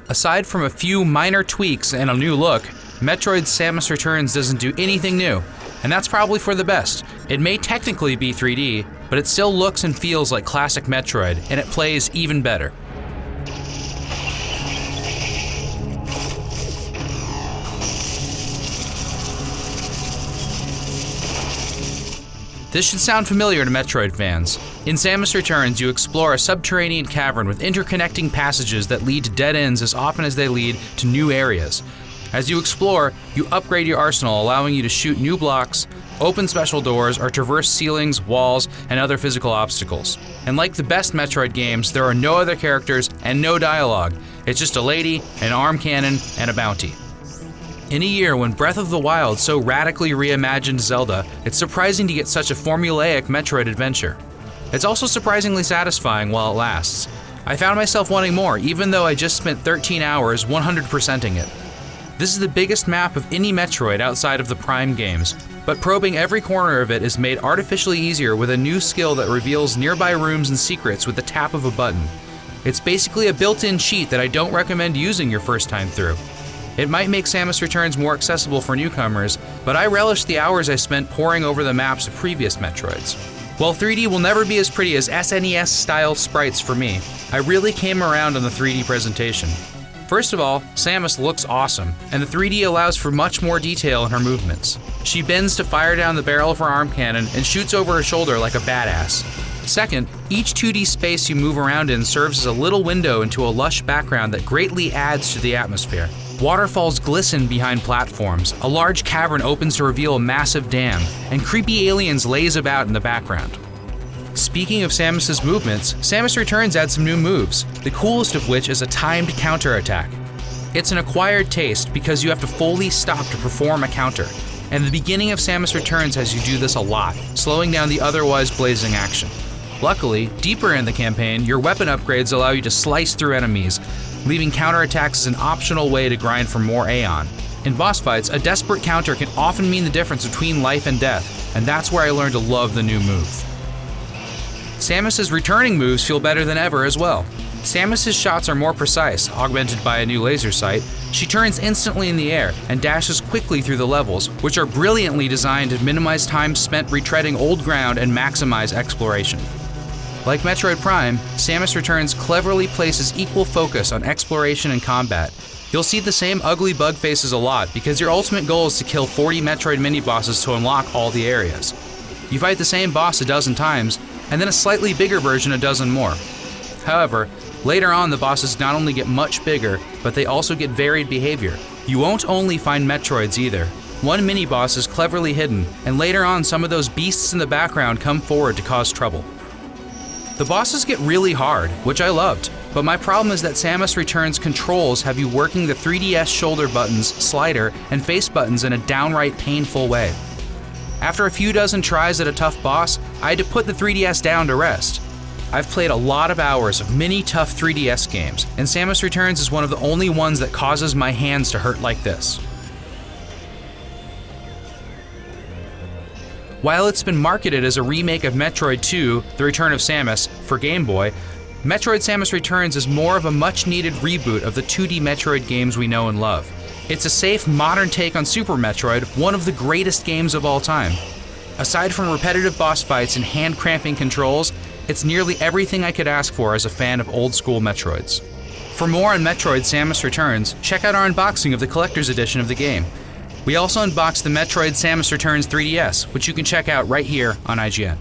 Aside from a few minor tweaks and a new look, Metroid Samus Returns doesn't do anything new, and that's probably for the best. It may technically be 3D, but it still looks and feels like classic Metroid, and it plays even better. This should sound familiar to Metroid fans. In Samus Returns, you explore a subterranean cavern with interconnecting passages that lead to dead ends as often as they lead to new areas. As you explore, you upgrade your arsenal, allowing you to shoot new blocks, open special doors, or traverse ceilings, walls, and other physical obstacles. And like the best Metroid games, there are no other characters and no dialogue. It's just a lady, an arm cannon, and a bounty. In a year when Breath of the Wild so radically reimagined Zelda, it's surprising to get such a formulaic Metroid adventure. It's also surprisingly satisfying while it lasts. I found myself wanting more, even though I just spent 13 hours 100%ing it. This is the biggest map of any Metroid outside of the Prime games, but probing every corner of it is made artificially easier with a new skill that reveals nearby rooms and secrets with the tap of a button. It's basically a built-in cheat that I don't recommend using your first time through. It might make Samus Returns more accessible for newcomers, but I relish the hours I spent poring over the maps of previous Metroids. While 3D will never be as pretty as SNES-style sprites for me, I really came around on the 3D presentation. First of all, Samus looks awesome, and the 3D allows for much more detail in her movements. She bends to fire down the barrel of her arm cannon and shoots over her shoulder like a badass. Second, each 2D space you move around in serves as a little window into a lush background that greatly adds to the atmosphere. Waterfalls glisten behind platforms, a large cavern opens to reveal a massive dam, and creepy aliens laze about in the background. Speaking of Samus's movements, Samus Returns adds some new moves, the coolest of which is a timed counterattack. It's an acquired taste because you have to fully stop to perform a counter, and the beginning of Samus Returns has you do this a lot, slowing down the otherwise blazing action. Luckily, deeper in the campaign, your weapon upgrades allow you to slice through enemies, leaving counterattacks as an optional way to grind for more Aeon. In boss fights, a desperate counter can often mean the difference between life and death, and that's where I learned to love the new move. Samus's returning moves feel better than ever as well. Samus's shots are more precise, augmented by a new laser sight. She turns instantly in the air and dashes quickly through the levels, which are brilliantly designed to minimize time spent retreading old ground and maximize exploration. Like Metroid Prime, Samus Returns cleverly places equal focus on exploration and combat. You'll see the same ugly bug faces a lot because your ultimate goal is to kill 40 Metroid mini-bosses to unlock all the areas. You fight the same boss a dozen times, and then a slightly bigger version a dozen more. However, later on the bosses not only get much bigger, but they also get varied behavior. You won't only find Metroids either. One mini-boss is cleverly hidden, and later on some of those beasts in the background come forward to cause trouble. The bosses get really hard, which I loved, but my problem is that Samus Returns controls have you working the 3DS shoulder buttons, slider, and face buttons in a downright painful way. After a few dozen tries at a tough boss, I had to put the 3DS down to rest. I've played a lot of hours of many tough 3DS games, and Samus Returns is one of the only ones that causes my hands to hurt like this. While it's been marketed as a remake of Metroid 2, The Return of Samus, for Game Boy, Metroid Samus Returns is more of a much-needed reboot of the 2D Metroid games we know and love. It's a safe, modern take on Super Metroid, one of the greatest games of all time. Aside from repetitive boss fights and hand-cramping controls, it's nearly everything I could ask for as a fan of old-school Metroids. For more on Metroid Samus Returns, check out our unboxing of the collector's edition of the game. We also unboxed the Metroid Samus Returns 3DS, which you can check out right here on IGN.